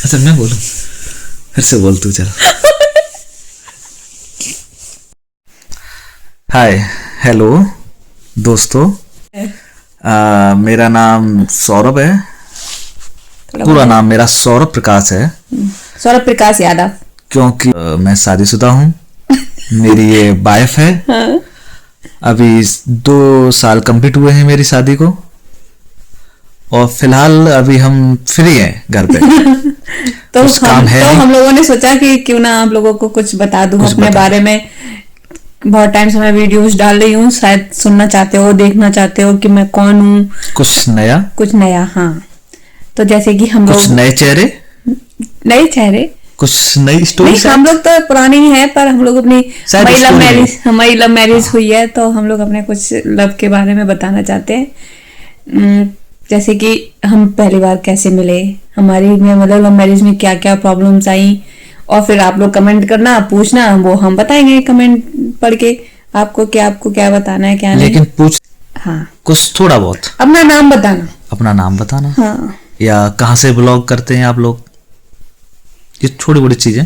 अच्छा मैं बोलूं, फिर से बोल तू चल। हाय, हेलो दोस्तों, मेरा नाम सौरभ है। पूरा नाम मेरा सौरभ प्रकाश है। सौरभ प्रकाश यादव। क्योंकि मैं शादीशुदा हूँ, मेरी ये वाइफ है। हाँ। अभी 2 साल कंप्लीट हुए हैं मेरी शादी को, और फिलहाल अभी हम फ्री हैं घर पे। तो कुछ काम है नहीं। हम लोगों ने सोचा कि क्यों ना आप लोगों को कुछ बता दूं अपने बारे में। बहुत टाइम से मैं वीडियोस डाल रही हूँ, शायद सुनना चाहते हो, देखना चाहते हो कि मैं कौन हूँ। कुछ नया। हाँ। तो जैसे कि हम लोग कुछ नए चेहरे, कुछ नई स्टोरी। नहीं, हम लोग तो पुराने ही हैं, पर हम लोग अपनी हमारी लव मैरिज हुई है, तो हम लोग अपने कुछ लव के बारे में बताना चाहते हैं। जैसे कि हम पहली बार कैसे मिले, हमारी में मतलब लव मैरिज में क्या क्या प्रॉब्लम्स आई, और फिर आप लोग कमेंट करना, पूछना, वो हम बताएंगे कमेंट पढ़ के आपको क्या बताना है क्या नहीं। लेकिन पूछ हाँ, कुछ थोड़ा बहुत अपना नाम बताना। हाँ। या कहाँ से ब्लॉग करते हैं आप लोग, ये छोटी बड़ी चीजें,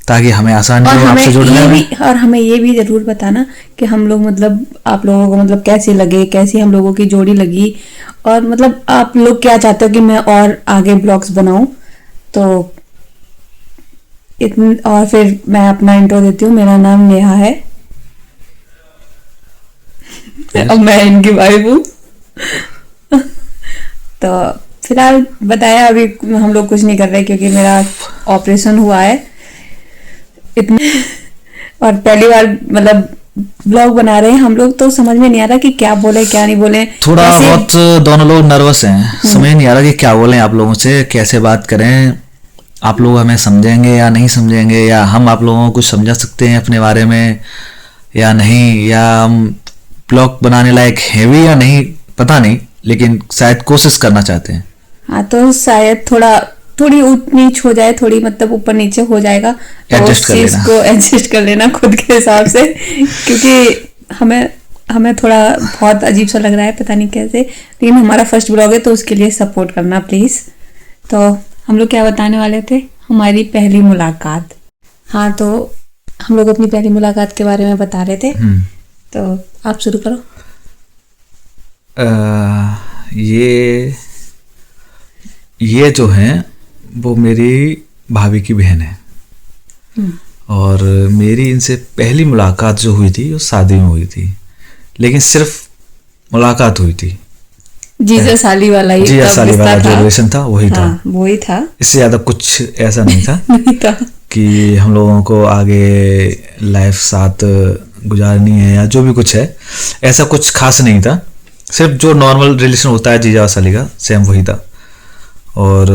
ताकि हमें आसानी हो आपसे जुड़ने में। और हमें ये भी जरूर बताना कि हम लोग मतलब आप लोगों को मतलब कैसे लगे, कैसी हम लोगों की जोड़ी लगी, और मतलब आप लोग क्या चाहते हो कि मैं और आगे ब्लॉग्स बनाऊं। तो और फिर मैं अपना इंट्रो देती हूँ। मेरा नाम नेहा है और मैं इनकी वाइफ हूँ। तो फिलहाल बताया, अभी हम लोग कुछ नहीं कर रहे क्योंकि मेरा ऑपरेशन हुआ है इतने, और पहली बार मतलब ब्लॉग बना रहे हैं हम लोग, तो समझ में नहीं आ रहा कि क्या बोले क्या नहीं बोले। थोड़ा बहुत दोनों लोग नर्वस हैं, समझ नहीं आ रहा कि क्या बोलें आप लोगों से, कैसे बात करें। आप लोग हमें समझेंगे या नहीं समझेंगे, या हम आप लोगों को कुछ समझा सकते हैं अपने बारे में या नहीं, या हम ब्लॉग बनाने लायक है भी या नहीं, पता नहीं, लेकिन शायद कोशिश करना चाहते हैं। हाँ, तो शायद थोड़ी ऊंच नीच हो जाए, थोड़ी मतलब ऊपर नीचे हो जाएगा, तो उस चीज को एडजस्ट कर लेना खुद के हिसाब से। क्योंकि हमें थोड़ा बहुत अजीब सा लग रहा है, पता नहीं कैसे, लेकिन हमारा फर्स्ट ब्लॉग है तो उसके लिए सपोर्ट करना प्लीज। तो हम लोग क्या बताने वाले थे, हमारी पहली मुलाकात। हाँ, तो हम लोग अपनी पहली मुलाकात के बारे में बता रहे थे, तो आप शुरू करो। ये जो है वो मेरी भाभी की बहन है, और मेरी इनसे पहली मुलाकात जो हुई थी वो शादी में हुई थी, लेकिन सिर्फ मुलाकात हुई थी। जीजा साली वाला जो रिलेशन था वही हाँ, था वही था, इससे ज्यादा कुछ ऐसा नहीं था। नहीं था कि हम लोगों को आगे लाइफ साथ गुजारनी है या जो भी कुछ है, ऐसा कुछ खास नहीं था। सिर्फ जो नॉर्मल रिलेशन होता है जीजा साली का, सेम वही था। और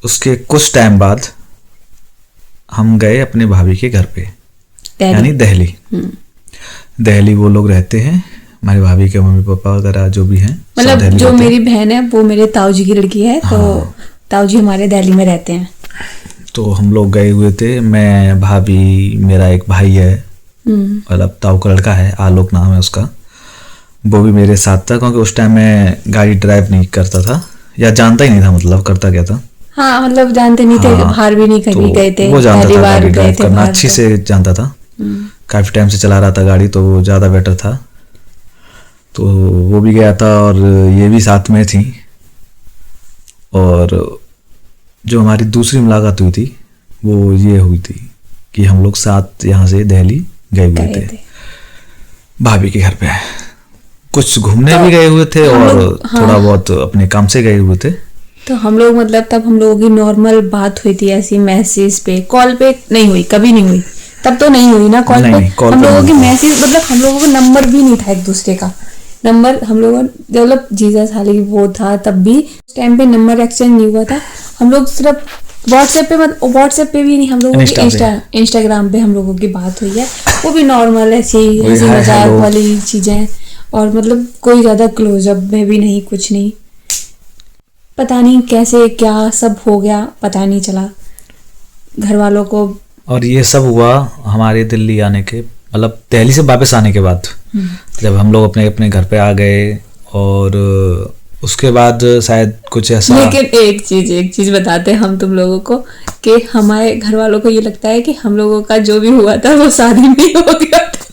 उसके कुछ टाइम बाद हम गए अपने भाभी के घर पे, यानी दिल्ली वो लोग रहते हैं, हमारी भाभी के मम्मी पापा वगैरह जो भी हैं, मतलब जो मेरी बहन है वो मेरे ताऊ जी की लड़की है। हाँ। तो ताऊ जी हमारे दिल्ली में रहते हैं। तो हम लोग गए हुए थे, मैं, भाभी, मेरा एक भाई है, मतलब ताऊ का लड़का है, आलोक नाम है उसका, वो भी मेरे साथ था। क्योंकि उस टाइम मैं गाड़ी ड्राइव नहीं करता था, या जानता ही नहीं था, मतलब करता क्या था। हाँ, मतलब जानते नहीं थे, बाहर भी नहीं कभी गए थे, वो जानता था गाड़ी ड्राइव करना अच्छी से जानता था, काफी टाइम से चला रहा था गाड़ी, तो वो ज्यादा बेटर था। तो वो भी गया था और ये भी साथ में थी। और जो हमारी दूसरी मुलाकात हुई थी वो ये हुई थी कि हम लोग साथ यहाँ से दिल्ली गए हुए थे भाभी के घर पे, कुछ घूमने भी गए हुए थे और थोड़ा बहुत अपने काम से गए हुए थे। तो हम लोग मतलब तब हम लोगों की नॉर्मल बात हुई थी, ऐसी मैसेज पे, कॉल पे नहीं हुई, कभी नहीं हुई, तब तो नहीं हुई ना कॉल पे। हम लोगों की मैसेज, मतलब हम लोगों को नंबर भी नहीं था एक दूसरे का। नंबर हम लोगों मतलब जीजा साली वो था, तब भी उस टाइम पे नंबर एक्सचेंज नहीं हुआ था। हम लोग सिर्फ व्हाट्सएप पे भी नहीं, हम लोगों की इंस्टाग्राम पे हम लोगों की बात हुई है, वो भी नॉर्मल ऐसी मजाक वाली चीजें, और मतलब कोई ज्यादा क्लोजअप में भी नहीं, कुछ नहीं। पता नहीं कैसे क्या सब हो गया, पता नहीं चला घर वालों को। और ये सब हुआ हमारे दिल्ली आने के, मतलब दिल्ली से वापस आने के बाद, जब हम लोग अपने अपने घर पे आ गए और उसके बाद शायद कुछ ऐसा। लेकिन एक चीज बताते हैं हम तुम लोगों को कि हमारे घर वालों को ये लगता है कि हम लोगों का जो भी हुआ था वो शादी में ही हो गया था।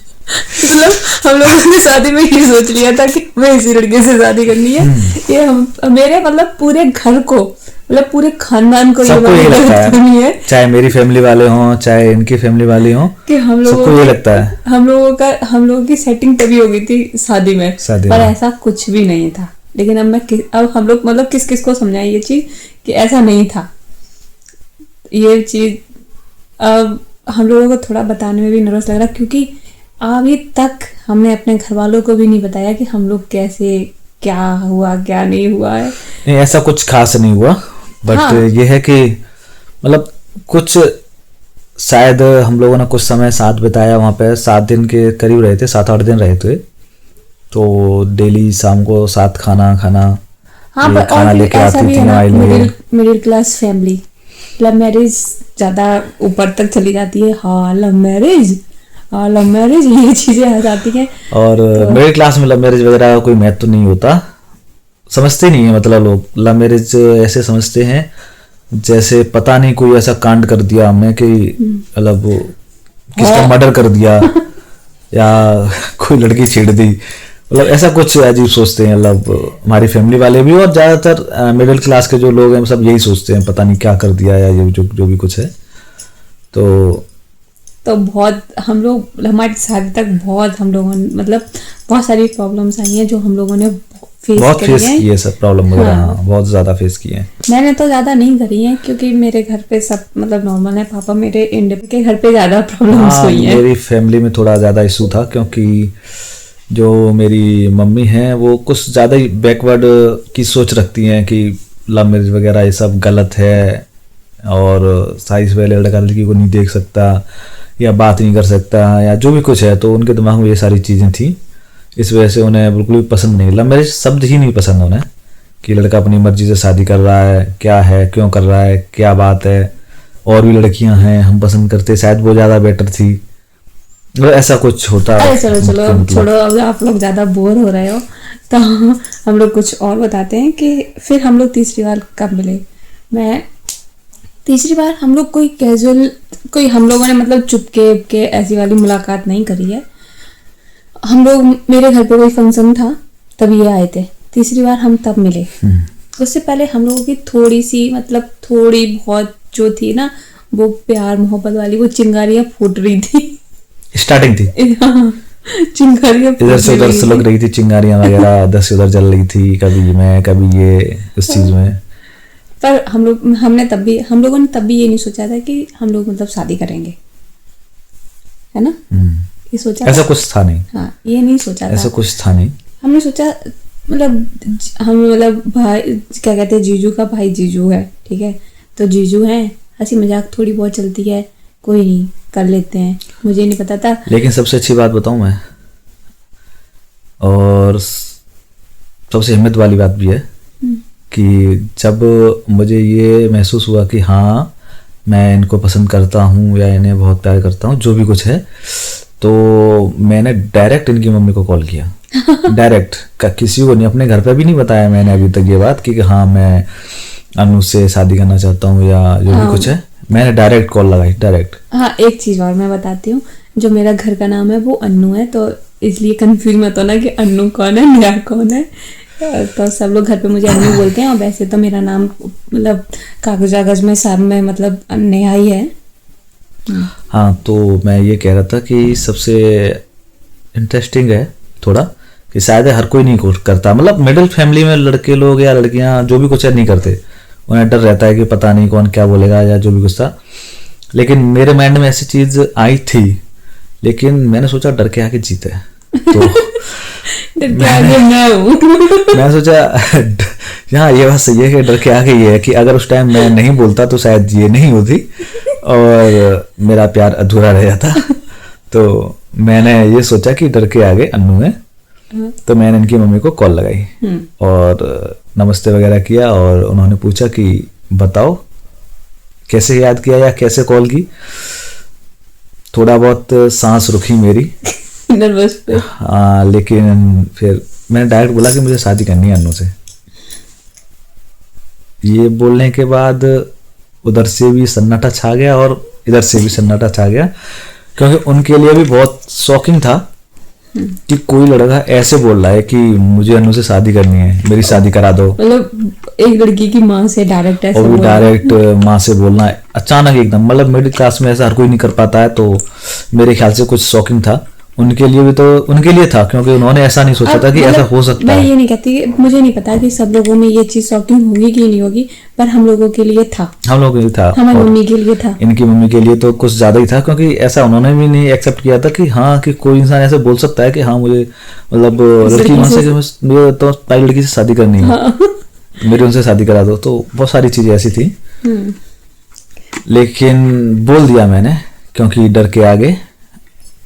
मतलब हम लोगों ने शादी में ये सोच लिया था कि हमें इसी लड़के से शादी करनी है। ये हम मेरे मतलब पूरे घर को मतलब पूरे खानदान को सबको ये लगता है, चाहे मेरी फैमिली वाले हों चाहे इनकी फैमिली वाले हों, कि हम लोगों सबको ये लगता है हम लोगों की सेटिंग तभी हो गई थी शादी में, पर ऐसा कुछ भी नहीं था। लेकिन अब हम लोग मतलब किस को समझाएं ये चीज कि ऐसा नहीं था। ये चीज अब हम लोगों को थोड़ा बताने में भी नर्वस लग रहा, क्योंकि अभी तक हमने अपने घर वालों को भी नहीं बताया कि हम लोग कैसे, क्या हुआ क्या नहीं हुआ है। नहीं, ऐसा कुछ खास नहीं हुआ, बट हाँ। ये है कि मतलब कुछ शायद हम लोगों ने कुछ समय साथ बिताया वहाँ पे, 7 दिन के करीब रहे थे, 7-8 दिन रहे थे। तो डेली शाम को साथ खाना हाँ, पर खाना लेके आती थी। Middle class family, love marriage ज्यादा ऊपर तक चली जाती है। हाँ, लव मैरिज ये चीजें आ जाती हैं। और मिडिल क्लास में लव मैरिज वगैरह का कोई महत्व तो नहीं होता, समझते नहीं है। मतलब लोग लव मैरिज ऐसे समझते हैं जैसे पता नहीं कोई ऐसा कांड कर दिया हमने कि मतलब किसका मर्डर कर दिया या कोई लड़की छेड़ दी, मतलब ऐसा कुछ अजीब सोचते हैं। मतलब हमारी फैमिली वाले भी और ज्यादातर मिडिल क्लास के जो लोग हैं सब यही सोचते हैं, पता नहीं क्या कर दिया या ये जो भी कुछ है। तो बहुत हम लोग हमारी शादी तक बहुत हम लोगों ने मतलब बहुत सारी प्रॉब्लम्स आई हैं जो हम लोगों ने बहुत फेस की है, सब प्रॉब्लम वगैरह। हाँ, बहुत ज्यादा फेस की है। मैंने तो ज्यादा नहीं करी है क्योंकि मेरे घर पे सब मतलब नॉर्मल है। पापा मेरे इंडिया के घर पे ज्यादा प्रॉब्लम्स हुई हैं। मेरी फैमिली में थोड़ा ज्यादा इशू था क्योंकि जो मेरी मम्मी हैं वो कुछ ज्यादा ही बैकवर्ड की सोच रखती हैं कि लव मैरिज वगैरह ये सब गलत है और साइज वाले लड़का लड़की को नहीं देख सकता या बात नहीं कर सकता या जो भी कुछ है। तो उनके दिमाग में ये सारी चीजें थी, इस वजह से उन्हें बिल्कुल भी पसंद नहीं, लव मैरिज शब्द ही नहीं पसंद उन्हें कि लड़का अपनी मर्जी से शादी कर रहा है, क्या है, क्यों कर रहा है, क्या बात है, और भी लड़कियां हैं हम पसंद करते, शायद वो ज्यादा बेटर थी, ऐसा कुछ होता। अरे चलो छोड़ो, अब आप लोग ज्यादा बोर हो रहे हो तो हम लोग कुछ और बताते हैं कि फिर हम लोग तीसरी बार कब मिले। मैं तीसरी बार हम लोग कोई कैजुअल कोई हम लोगों ने मतलब चुपके के ऐसी वाली मुलाकात नहीं करी है। हम लोग मेरे घर पे कोई फंक्शन था तब ये आए थे। तीसरी बार हम तब मिले। उससे पहले हम लोगों की थोड़ी सी मतलब थोड़ी बहुत जो थी ना वो प्यार मोहब्बत वाली वो चिंगारियां फूट रही थी, स्टार्टिंग थी। चिंगारियां इधर से उधर सुलग रही थी, चिंगारियां वगैरह इधर से उधर जल रही थी, कभी मैं कभी ये उस चीज में। पर हम लोगों ने तब भी ये नहीं सोचा था कि हम लोग मतलब शादी करेंगे, है ना। ये सोचा ऐसा कुछ था नहीं। हाँ, ये नहीं सोचा था, ऐसा कुछ था नहीं। हमने सोचा मतलब भाई क्या कहते हैं, जीजू का भाई जीजू है, ठीक है, तो जीजू है, हंसी मजाक थोड़ी बहुत चलती है, कोई नहीं कर लेते हैं। मुझे नहीं पता था। लेकिन सबसे अच्छी बात बताऊं मैं, और सबसे हिम्मत वाली बात भी है कि जब मुझे ये महसूस हुआ कि हाँ मैं इनको पसंद करता हूँ या इन्हें बहुत प्यार करता हूँ जो भी कुछ है, तो मैंने डायरेक्ट इनकी मम्मी को कॉल किया। डायरेक्ट, किसी को नहीं, अपने घर पे भी नहीं बताया मैंने अभी तक ये बात कि हाँ मैं अनु से शादी करना चाहता हूँ या जो भी कुछ है। मैंने डायरेक्ट कॉल लगाई, डायरेक्ट। हाँ, एक चीज और मैं बताती हूँ, जो मेरा घर का नाम है वो अन्नू है, तो इसलिए कंफ्यूज मत होना कि अन्नू कौन है नेहा कौन है। तो सब लोग घर पे मुझे अन्नू बोलते हैं और वैसे तो मेरा नाम मतलब कागज में सब में मतलब नेहा ही है। हाँ, तो मैं ये कह रहा था कि सबसे इंटरेस्टिंग है थोड़ा कि शायद हर कोई नहीं करता, मतलब मिडिल फैमिली में लड़के लोग या लड़कियां जो भी कुछ है नहीं करते, उन्हें डर रहता है कि पता नहीं कौन क्या बोलेगा या जो भी कुछ था। लेकिन मेरे माइंड में ऐसी चीज आई थी, लेकिन मैंने सोचा डर के आगे जीत है, तो मैं सोचा यहाँ ये बात सही है कि डर के आगे ये है कि अगर उस टाइम मैं नहीं बोलता तो शायद ये नहीं होती और मेरा प्यार अधूरा रह जाता। तो मैंने ये सोचा कि डर के आगे अन्नू है, तो मैंने इनकी मम्मी को कॉल लगाई और नमस्ते वगैरह किया और उन्होंने पूछा कि बताओ कैसे याद किया या कैसे कॉल की। थोड़ा बहुत सांस रुकी मेरी नर्वस पे। हाँ, लेकिन फिर मैंने डायरेक्ट बोला कि मुझे शादी करनी है अन्नू से। ये बोलने के बाद उधर से भी सन्नाटा छा गया और इधर से भी सन्नाटा छा गया, क्योंकि उनके लिए भी बहुत शॉकिंग था कि कोई लड़का ऐसे बोल रहा है कि मुझे अनु से शादी करनी है, मेरी शादी करा दो। मतलब एक लड़की की माँ से डायरेक्ट ऐसे और डायरेक्ट माँ से बोलना है अचानक एकदम, मतलब मिडिल क्लास में ऐसा हर कोई नहीं कर पाता है, तो मेरे ख्याल से कुछ शॉकिंग था उनके लिए भी, तो उनके लिए था क्योंकि उन्होंने ऐसा नहीं सोचा था कि ऐसा हो सकता है। मैं ये नहीं कहती, मुझे नहीं पता कि सब लोगों में ये चीज शॉकिंग होगी कि नहीं होगी, पर हम लोगों के लिए था, हम लोगों के लिए था, हमारी मम्मी के लिए था, इनकी मम्मी के लिए तो कुछ ज्यादा ही था, क्योंकि ऐसा उन्होंने भी नहीं एक्सेप्ट किया था कि हाँ कि कोई इंसान ऐसे बोल सकता है कि हाँ मुझे मतलब लड़की वहां से मुझे तो पहली लड़की से शादी करनी है, मेरी उनसे शादी करा दो। तो बहुत सारी चीजें ऐसी थी, लेकिन बोल दिया मैंने क्योंकि डर के आगे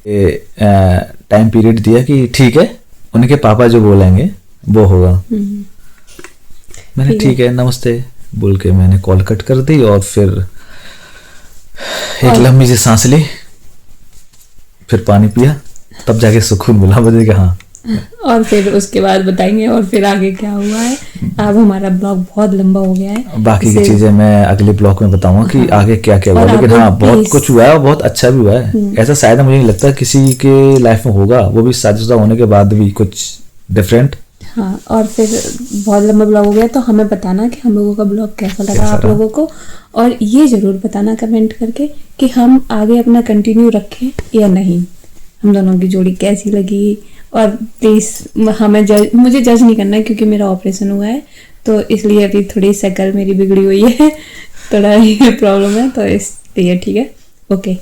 टाइम पीरियड दिया कि ठीक है उनके पापा जो बोलेंगे वो होगा। मैंने ठीक है नमस्ते बोल के मैंने कॉल कट कर दी और फिर एक लंबी सी सांस ली, फिर पानी पिया, तब जाके सुकून मिला मुझे कि हाँ। और फिर उसके बाद बताएंगे और फिर आगे क्या हुआ है। अब हमारा ब्लॉग बहुत लंबा हो गया है, बाकी की चीजें मैं अगले ब्लॉग में बताऊंगा कि आगे क्या क्या हुआ, लेकिन हाँ बहुत कुछ हुआ है और बहुत अच्छा भी हुआ है। ऐसा शायद मुझे नहीं लगता किसी के लाइफ में होगा, वो भी शादीशुदा होने के बाद भी कुछ डिफरेंट। हाँ, और फिर बहुत लंबा ब्लॉग हो गया, तो हमें बताना कि हम लोगों का ब्लॉग कैसा लगा आप लोगों को, और ये जरूर बताना कमेंट करके कि हम आगे अपना कंटिन्यू रखें या नहीं, हम दोनों की जोड़ी कैसी लगी। और प्लीज हमें मुझे जज नहीं करना क्योंकि मेरा ऑपरेशन हुआ है, तो इसलिए अभी थोड़ी शक्ल मेरी बिगड़ी हुई है, थोड़ा प्रॉब्लम है, तो इसलिए ठीक है। ओके।